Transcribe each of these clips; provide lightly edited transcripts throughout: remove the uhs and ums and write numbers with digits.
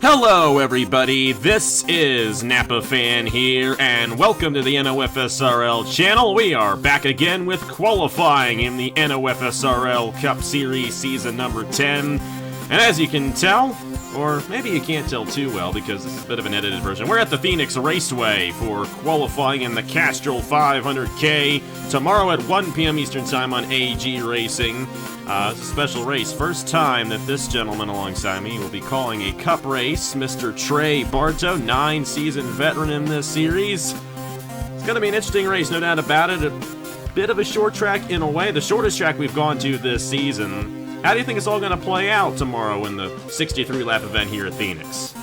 Hello everybody, this is Napa Fan here, and welcome to the NOFSRL channel. We are back again with qualifying in the NOFSRL Cup Series Season number 10. And as you can tell, or maybe you can't tell too well because this is a bit of an edited version, we're at the Phoenix Raceway for qualifying in the Castrol 500k tomorrow at 1 p.m. Eastern Time on AG Racing. It's a special race. First time that this gentleman alongside me will be calling a cup race. Mr. Trey Bartow, 9-season veteran in this series. It's going to be an interesting race, no doubt about it. A bit of a short track in a way, the shortest track we've gone to this season. How do you think it's all going to play out tomorrow in the 63-lap event here at Phoenix?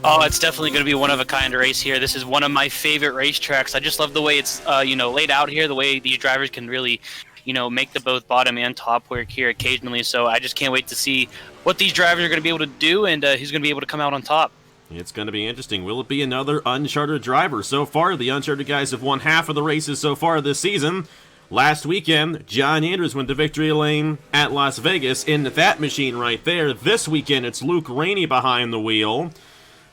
Oh, it's definitely going to be one of a kind race here. This is one of my favorite racetracks. I just love the way it's laid out here, the way these drivers can really make the both bottom and top work here occasionally. So I just can't wait to see what these drivers are going to be able to do and who's going to be able to come out on top. It's going to be interesting. Will it be another uncharted driver? So far, the uncharted guys have won half of the races so far this season. Last weekend, John Andrews went to victory lane at Las Vegas in that machine right there. This weekend, it's Luke Rainey behind the wheel.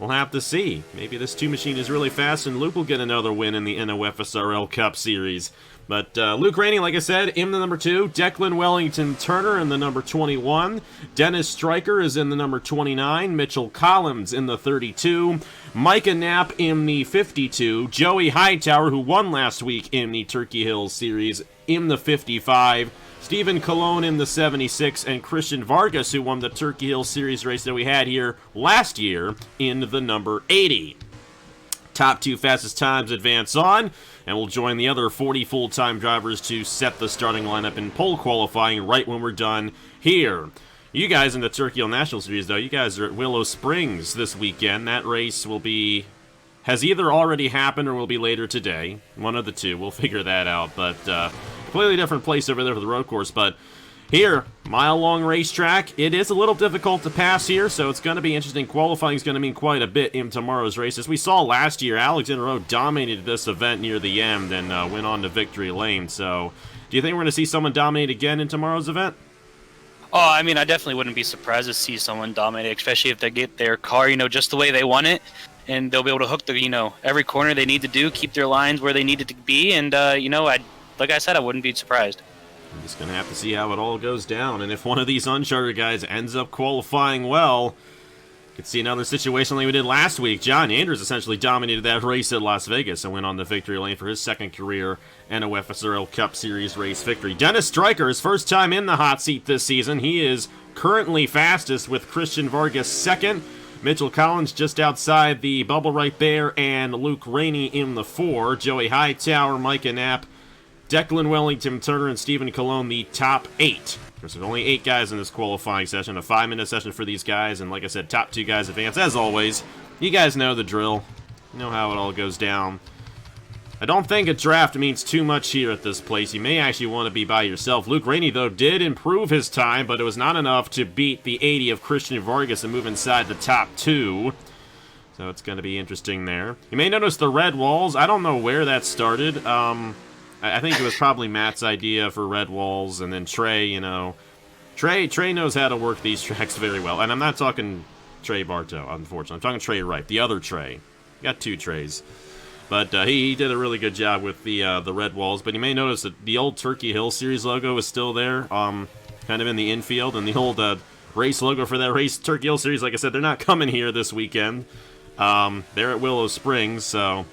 We'll have to see. Maybe this two machine is really fast and Luke will get another win in the NOFSRL Cup Series. But Luke Rainey, like I said, in the number 2. Declan Wellington-Turner in the number 21. Dennis Stryker is in the number 29. Mitchell Collins in the 32. Micah Knapp in the 52. Joey Hightower, who won last week in the Turkey Hill Series, in the 55. Stephen Colon in the 76. And Christian Vargas, who won the Turkey Hill Series race that we had here last year, in the number 80. Top 2 fastest times advance on, and we'll join the other 40 full-time drivers to set the starting lineup in pole qualifying right when we're done here. You guys in the Turkey Hill National Series, though, you guys are at Willow Springs this weekend. That race has either already happened or will be later today. One of the two. We'll figure that out, but completely different place over there for the road course, but here, mile-long racetrack. It is a little difficult to pass here, so it's going to be interesting. Qualifying is going to mean quite a bit in tomorrow's race. As we saw last year, Alexander Rowe dominated this event near the end and went on to victory lane. So, do you think we're going to see someone dominate again in tomorrow's event? Oh, I mean, I definitely wouldn't be surprised to see someone dominate, especially if they get their car, just the way they want it. And they'll be able to hook every corner they need to do, keep their lines where they need it to be. And, like I said, I wouldn't be surprised. I'm just going to have to see how it all goes down, and if one of these uncharted guys ends up qualifying well, you could see another situation like we did last week. John Andrews essentially dominated that race at Las Vegas and went on the victory lane for his second career NOFSRL Cup Series race victory. Dennis Stryker, his first time in the hot seat this season. He is currently fastest with Christian Vargas second. Mitchell Collins just outside the bubble right there, and Luke Rainey in the 4. Joey Hightower, Micah Knapp, Declan Wellington-Turner, and Stephen Colon, the top 8. There's only 8 guys in this qualifying session, a 5-minute session for these guys, and like I said, top 2 guys advance. As always, you guys know the drill. You know how it all goes down. I don't think a draft means too much here at this place. You may actually want to be by yourself. Luke Rainey, though, did improve his time, but it was not enough to beat the 80 of Christian Vargas and move inside the top 2. So it's going to be interesting there. You may notice the red walls. I don't know where that started. I think it was probably Matt's idea for red walls, and then Trey, Trey knows how to work these tracks very well. And I'm not talking Trey Bartow, unfortunately. I'm talking Trey Wright, the other Trey. Got 2 Treys. But he did a really good job with the red walls. But you may notice that the old Turkey Hill Series logo is still there, kind of in the infield. And the old race logo for that race, Turkey Hill Series, like I said, they're not coming here this weekend. They're at Willow Springs, so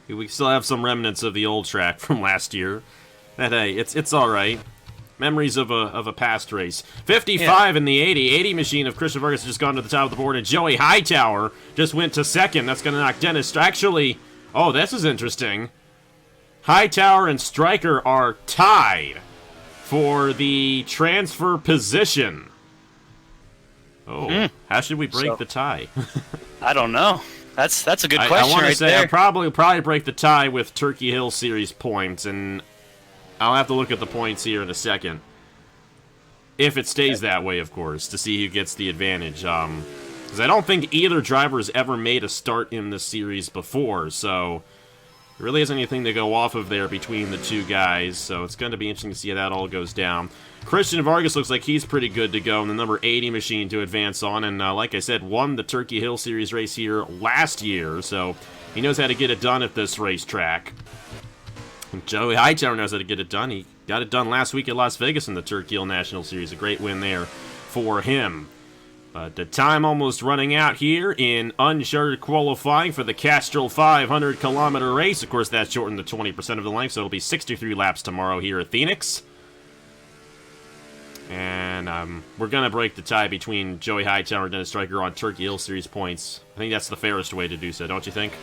we still have some remnants of the old track from last year. But hey, it's all right. Memories of a past race. 55 in the 80 machine of Christian Vargas has just gone to the top of the board, and Joey Hightower just went to second. That's going to knock Dennis. Actually, oh, this is interesting. Hightower and Stryker are tied for the transfer position. Oh, how should we break the tie? I don't know. That's a good question. I want to say I'll probably break the tie with Turkey Hill Series points, and I'll have to look at the points here in a second. If it stays that way, of course, to see who gets the advantage. Because I don't think either driver has ever made a start in this series before, so There really isn't anything to go off of there between the two guys, so it's going to be interesting to see how that all goes down. Christian Vargas looks like he's pretty good to go in the number 80 machine to advance on, and like I said, won the Turkey Hill Series race here last year, so he knows how to get it done at this racetrack. And Joey Hightower knows how to get it done. He got it done last week at Las Vegas in the Turkey Hill National Series. A great win there for him. But the time almost running out here in uncharted qualifying for the Castrol 500-kilometer race. Of course, that's shortened to 20% of the length, so it'll be 63 laps tomorrow here at Phoenix. And we're going to break the tie between Joey Hightower and Dennis Stryker on Turkey Hill Series points. I think that's the fairest way to do so, don't you think?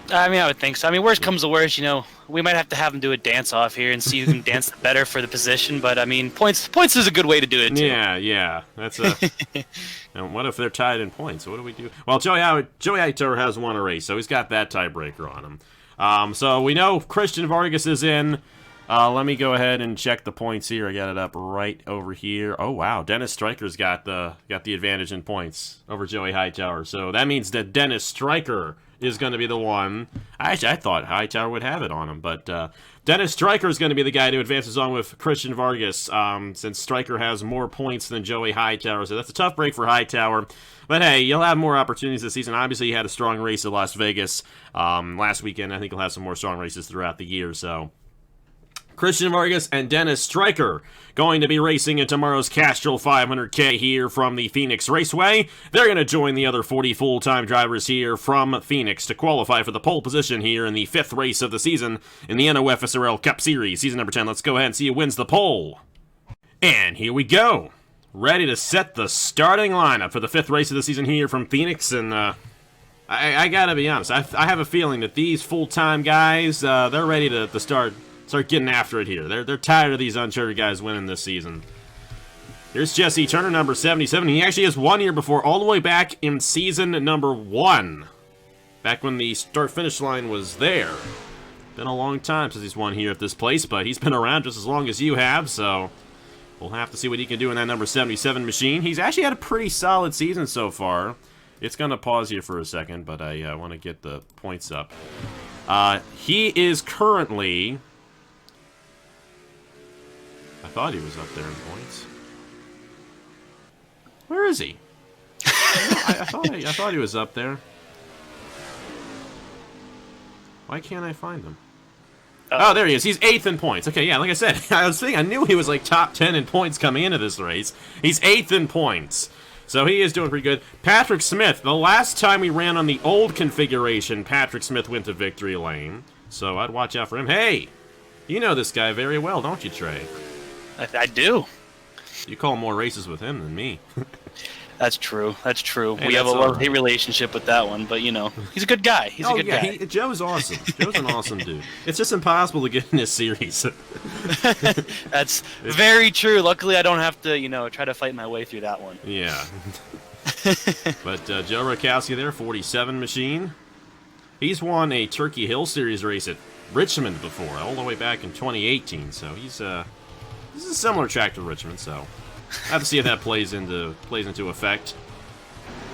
I mean, I would think so. I mean, worst comes to worst, we might have to have them do a dance-off here and see who can dance better for the position. But, I mean, points is a good way to do it, too. Yeah. That's and what if they're tied in points? What do we do? Well, Joey Hightower has won a race, so he's got that tiebreaker on him. So we know Christian Vargas is in. Let me go ahead and check the points here. I got it up right over here. Oh, wow. Dennis Stryker's got the advantage in points over Joey Hightower. So that means that Dennis Stryker is going to be the one. I thought Hightower would have it on him, but Dennis Stryker is going to be the guy who advances on with Christian Vargas, since Stryker has more points than Joey Hightower, so that's a tough break for Hightower. But hey, you'll have more opportunities this season. Obviously, he had a strong race at Las Vegas last weekend. I think he'll have some more strong races throughout the year, so Christian Vargas and Dennis Stryker going to be racing in tomorrow's Castrol 500k here from the Phoenix Raceway. They're going to join the other 40 full-time drivers here from Phoenix to qualify for the pole position here in the 5th race of the season in the NOFSRL Cup Series, season number 10. Let's go ahead and see who wins the pole. And here we go. Ready to set the starting lineup for the 5th race of the season here from Phoenix, and I gotta be honest, I have a feeling that these full-time guys, they're ready to start getting after it here. They're tired of these uncharted guys winning this season. Here's Jesse Turner, number 77. He actually has won here before, all the way back in season number 1. Back when the start-finish line was there. Been a long time since he's won here at this place, but he's been around just as long as you have, so we'll have to see what he can do in that number 77 machine. He's actually had a pretty solid season so far. It's going to pause here for a second, but I want to get the points up. He is currently... I thought he was up there in points. Where is he? I thought he was up there. Why can't I find him? Oh, there he is. He's 8th in points. Okay, yeah, like I said, I knew he was like top 10 in points coming into this race. He's 8th in points. So he is doing pretty good. Patrick Smith, the last time we ran on the old configuration, Patrick Smith went to victory lane. So I'd watch out for him. Hey, you know this guy very well, don't you, Trey? I do. You call more races with him than me. That's true. That's true. Hey, we have a love-hate relationship with that one, but he's a good guy. He's a good guy. Joe's awesome. Joe's an awesome dude. It's just impossible to get in this series. That's very true. Luckily, I don't have to, try to fight my way through that one. Yeah. But Joe Rakowski there, 47 machine. He's won a Turkey Hill Series race at Richmond before, all the way back in 2018. So he's this is a similar track to Richmond, so I have to see if that plays into effect.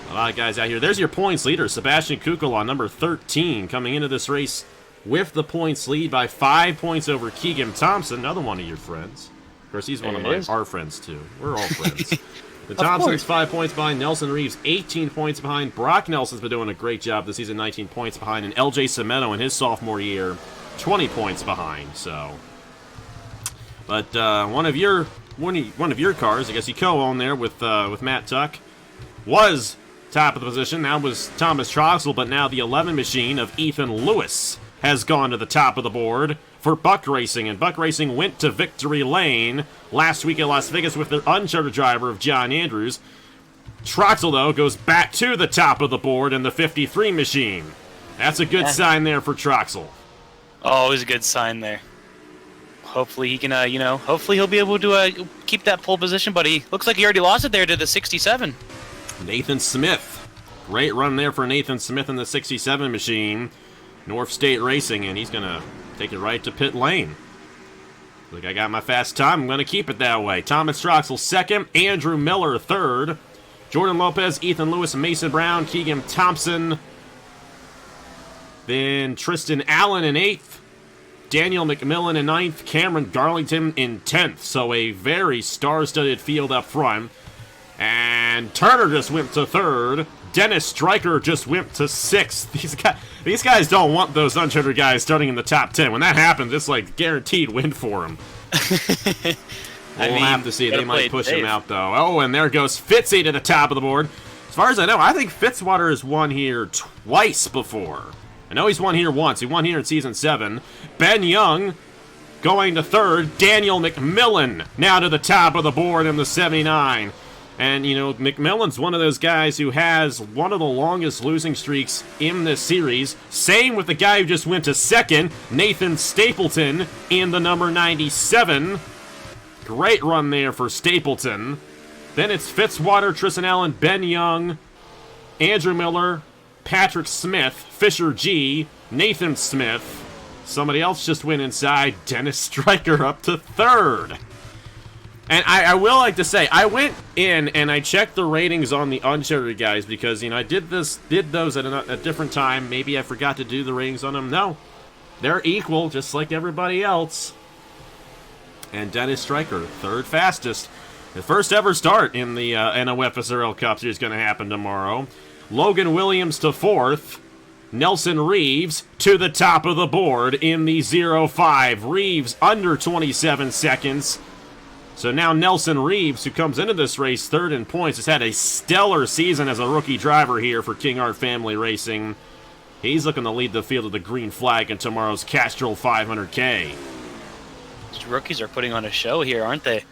A lot of guys out here. There's your points leader, Sebastian Kukul on number 13, coming into this race with the points lead by 5 points over Keegan Thompson, another one of your friends. Of course, he's one of our friends, too. We're all friends. The Thompson's 5 points behind. Nelson Reeves, 18 points behind. Brock Nelson's been doing a great job this season, 19 points behind. And LJ Cimento in his sophomore year, 20 points behind, so... But one of your cars, I guess you co-own there with Matt Tuck, was top of the position. That was Thomas Troxel, but now the 11 machine of Ethan Lewis has gone to the top of the board for Buck Racing, and Buck Racing went to victory lane last week at Las Vegas with their uncharted driver of John Andrews. Troxel, though, goes back to the top of the board in the 53 machine. That's a good sign there for Troxel. Always a good sign there. Hopefully he can, hopefully he'll be able to keep that pole position, but he looks like he already lost it there to the 67. Nathan Smith. Great run there for Nathan Smith in the 67 machine. North State Racing, and he's going to take it right to pit lane. Like, I got my fast time. I'm going to keep it that way. Thomas Troxel second. Andrew Miller third. Jordan Lopez, Ethan Lewis, Mason Brown, Keegan Thompson. Then Tristan Allen in 8th. Daniel McMillan in 9th. Cameron Garlington in 10th. So a very star-studded field up front. And Turner just went to 3rd. Dennis Stryker just went to 6th. These guys don't want those uncharted guys starting in the top 10. When that happens, it's like guaranteed win for them. We'll have to see. They might push him out, though. Oh, and there goes Fitzy to the top of the board. As far as I know, I think Fitzwater has won here twice before. I know he's won here once. He won here in Season 7. Ben Young going to 3rd. Daniel McMillan now to the top of the board in the 79. And, you know, McMillan's one of those guys who has one of the longest losing streaks in this series. Same with the guy who just went to 2nd, Nathan Stapleton, in the number 97. Great run there for Stapleton. Then it's Fitzwater, Tristan Allen, Ben Young, Andrew Miller, Patrick Smith, Fisher G, Nathan Smith. Somebody else just went inside, Dennis Stryker up to 3rd. And I will like to say, I went in and I checked the ratings on the uncharted guys because, you know, I did those at a different time. Maybe I forgot to do the ratings on them. No, they're equal, just like everybody else. And Dennis Stryker, 3rd fastest. The first ever start in the NOFSRL Cup Series is going to happen tomorrow. Logan Williams to 4th. Nelson Reeves to the top of the board in the 0-5. Reeves under 27 seconds. So now Nelson Reeves, who comes into this race 3rd in points, has had a stellar season as a rookie driver here for King Art Family Racing. He's looking to lead the field of the green flag in tomorrow's Castrol 500k. These rookies are putting on a show here, aren't they?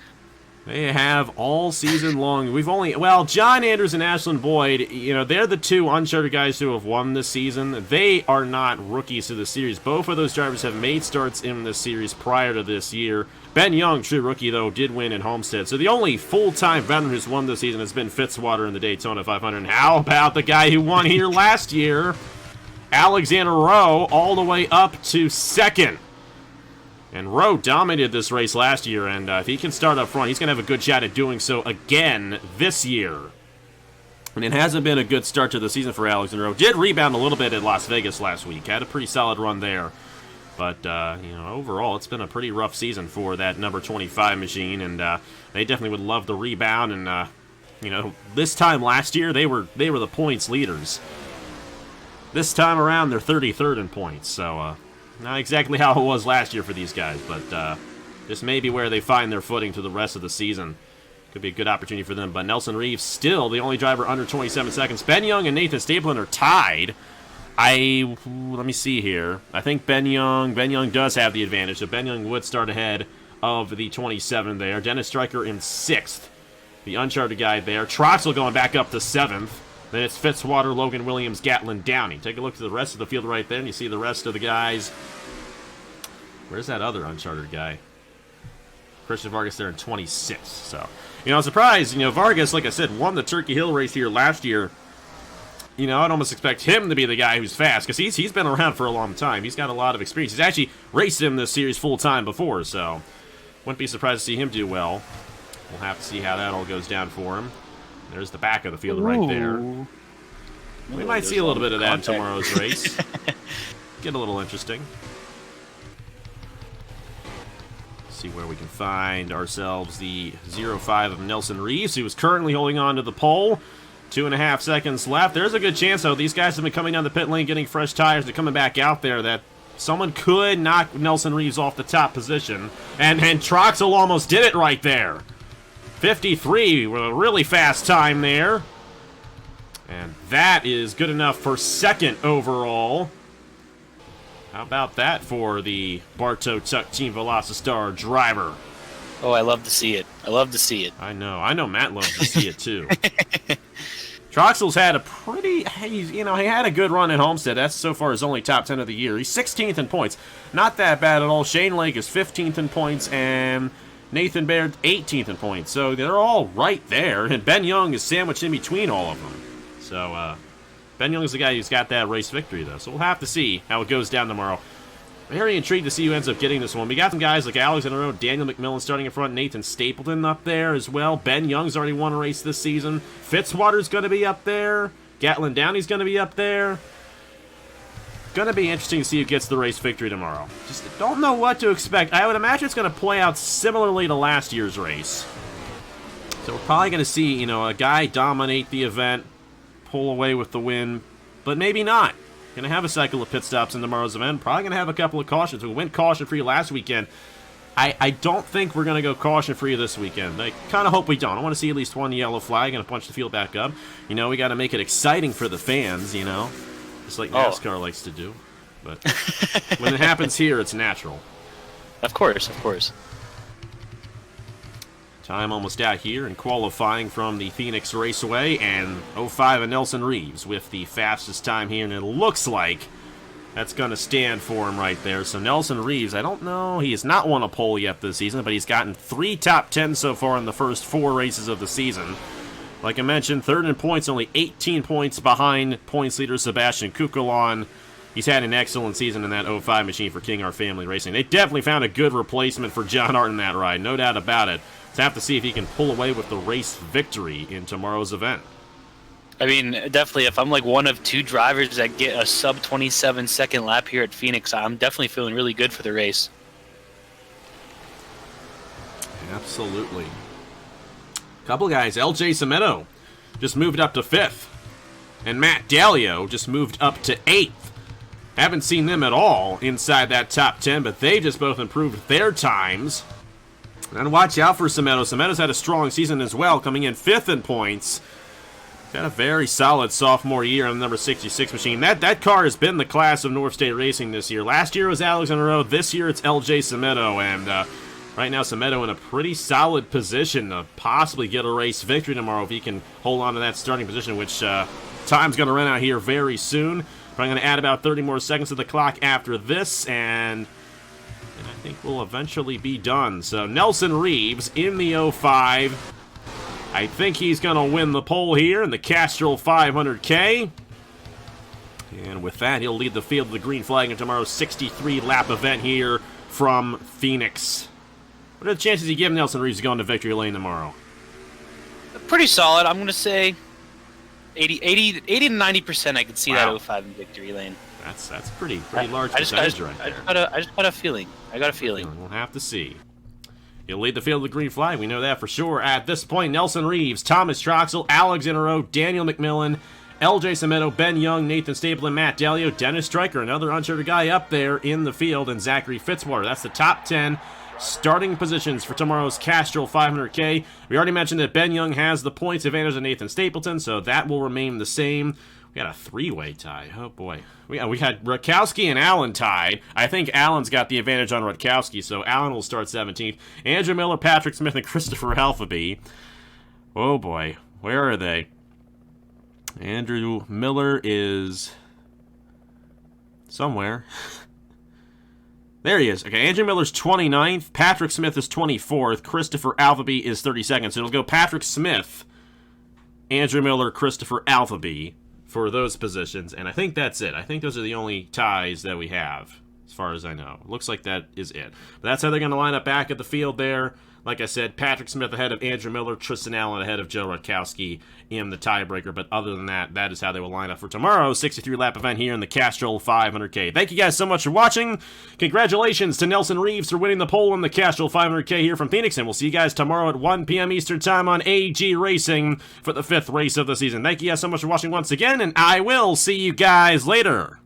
They have all season long. Well, John Andrews and Ashland Boyd, you know, they're the 2 uncharted guys who have won this season. They are not rookies to the series. Both of those drivers have made starts in this series prior to this year. Ben Young, true rookie, though, did win in Homestead. So the only full-time veteran who's won this season has been Fitzwater in the Daytona 500. And how about the guy who won here last year? Alexander Rowe, all the way up to 2nd. And Rowe dominated this race last year, and if he can start up front, he's going to have a good shot at doing so again this year. And it hasn't been a good start to the season for Alexander Rowe. Did rebound a little bit at Las Vegas last week. Had a pretty solid run there. But, you know, overall, it's been a pretty rough season for that number 25 machine, and they definitely would love the rebound. And, you know, this time last year, they were the points leaders. This time around, they're 33rd in points, so not exactly how it was last year for these guys, but this may be where they find their footing to the rest of the season. Could be a good opportunity for them, but Nelson Reeves still the only driver under 27 seconds. Ben Young and Nathan Stapleton are tied. Let me see here. I think Ben Young does have the advantage, so Ben Young would start ahead of the 27 there. Dennis Stryker in 6th. The uncharted guy there. Troxel going back up to 7th. Then it's Fitzwater, Logan Williams, Gatlin Downey. Take a look to the rest of the field right there, and you see the rest of the guys. Where's that other uncharted guy? Christian Vargas there in 26th. So, you know, I'm surprised. You know, Vargas, like I said, won the Turkey Hill race here last year. You know, I'd almost expect him to be the guy who's fast, because he's been around for a long time. He's got a lot of experience. He's actually raced in this series full-time before, so wouldn't be surprised to see him do well. We'll have to see how that all goes down for him. There's the back of the field right there. We might see a little bit of that in tomorrow's race. Get a little interesting. See where we can find ourselves the 0-5 of Nelson Reeves, who is currently holding on to the pole. 2.5 seconds left. There's a good chance, though. These guys have been coming down the pit lane, getting fresh tires. They're coming back out there that someone could knock Nelson Reeves off the top position. And Troxel almost did it right there. 53 with a really fast time there. And that is good enough for 2nd overall. How about that for the Bartow Tuck Team Velocistar driver? Oh, I love to see it. I love to see it. I know Matt loves to see it too. Troxel's had a pretty, he had a good run at Homestead. That's so far his only top 10 of the year. He's 16th in points. Not that bad at all. Shane Lake is 15th in points, and Nathan Baird 18th in points. So they're all right there, and Ben Young is sandwiched in between all of them. So Ben Young is the guy who's got that race victory, though. So we'll have to see how it goes down tomorrow. Very intrigued to see who ends up getting this one. We got some guys like Alexander Rowe, Daniel McMillan starting in front, Nathan Stapleton up there as well. Ben Young's already won a race this season. Fitzwater's going to be up there. Gatlin Downey's going to be up there. Gonna be interesting to see who gets the race victory tomorrow. Just don't know what to expect. I would imagine it's gonna play out similarly to last year's race. So we're probably gonna see, you know, a guy dominate the event, pull away with the win, but maybe not. Gonna have a cycle of pit stops in tomorrow's event. Probably gonna have a couple of cautions. We went caution-free last weekend. I don't think we're gonna go caution-free this weekend. I kind of hope we don't. I want to see at least one yellow flag and punch the field back up. You know, we got to make it exciting for the fans, you know, just like NASCAR likes to do. But when it happens here, it's natural. Of course, of course. Time almost out here in qualifying from the Phoenix Raceway, and 05 and Nelson Reeves with the fastest time here, and it looks like that's going to stand for him right there. So Nelson Reeves, I don't know, he has not won a pole yet this season, but he's gotten 3 top 10s so far in the first 4 races of the season. Like I mentioned, third in points, only 18 points behind points leader Sebastian Kukulon. He's had an excellent season in that 05 machine for King Our Family Racing. They definitely found a good replacement for John Hart in that ride, no doubt about it. So have to see if he can pull away with the race victory in tomorrow's event. I mean, definitely, if I'm like one of 2 drivers that get a sub 27 second lap here at Phoenix, I'm definitely feeling really good for the race. Absolutely. Couple guys, LJ Semedo just moved up to 5th, and Matt Dalio just moved up to 8th. Haven't seen them at all inside that top 10, but they just both improved their times. And watch out for Semedo. Semedo's had a strong season as well, coming in 5th in points. Got a very solid sophomore year on the number 66 machine. That car has been the class of North State Racing this year. Last year was Alex on the road. This year it's LJ Semedo. And right now Semedo in a pretty solid position to possibly get a race victory tomorrow if he can hold on to that starting position, which time's going to run out here very soon. But I'm going to add about 30 more seconds to the clock after this, and I think we'll eventually be done. So Nelson Reeves in the 05. I think he's going to win the pole here in the Castrol 500k. And with that, he'll lead the field to the green flag in tomorrow's 63-lap event here from Phoenix. What are the chances you give Nelson Reeves going to victory lane tomorrow? Pretty solid. I'm going to say 80 to 90% I could see that 05 in victory lane. That's pretty large percentage right there. I just got a feeling. I got a feeling. We'll have to see. He'll lead the field with the green flag. We know that for sure. At this point, Nelson Reeves, Thomas Troxel, Alex Inero, Daniel McMillan, LJ Semedo, Ben Young, Nathan Stapleton, Matt Dalio, Dennis Stryker, another uncharted guy up there in the field, and Zachary Fitzwater. That's the top 10 starting positions for tomorrow's Castrol 500k. We already mentioned that Ben Young has the points advantage of Nathan Stapleton, so that will remain the same. We got a 3-way tie. Oh, boy. We had Rutkowski and Allen tied. I think Allen's got the advantage on Rutkowski, so Allen will start 17th. Andrew Miller, Patrick Smith, and Christopher Alphaby. Oh, boy. Where are they? Andrew Miller is somewhere. There he is. Okay, Andrew Miller's 29th. Patrick Smith is 24th. Christopher Alphaby is 32nd. So it'll go Patrick Smith, Andrew Miller, Christopher Alphaby for those positions, and I think that's it. I think those are the only ties that we have, as far as I know. Looks like that is it. But that's how they're going to line up back at the field there. Like I said, Patrick Smith ahead of Andrew Miller, Tristan Allen ahead of Joe Rutkowski in the tiebreaker. But other than that, that is how they will line up for tomorrow's 63-lap event here in the Castrol 500k. Thank you guys so much for watching. Congratulations to Nelson Reeves for winning the pole in the Castrol 500k here from Phoenix. And we'll see you guys tomorrow at 1 p.m. Eastern Time on AG Racing for the 5th race of the season. Thank you guys so much for watching once again, and I will see you guys later.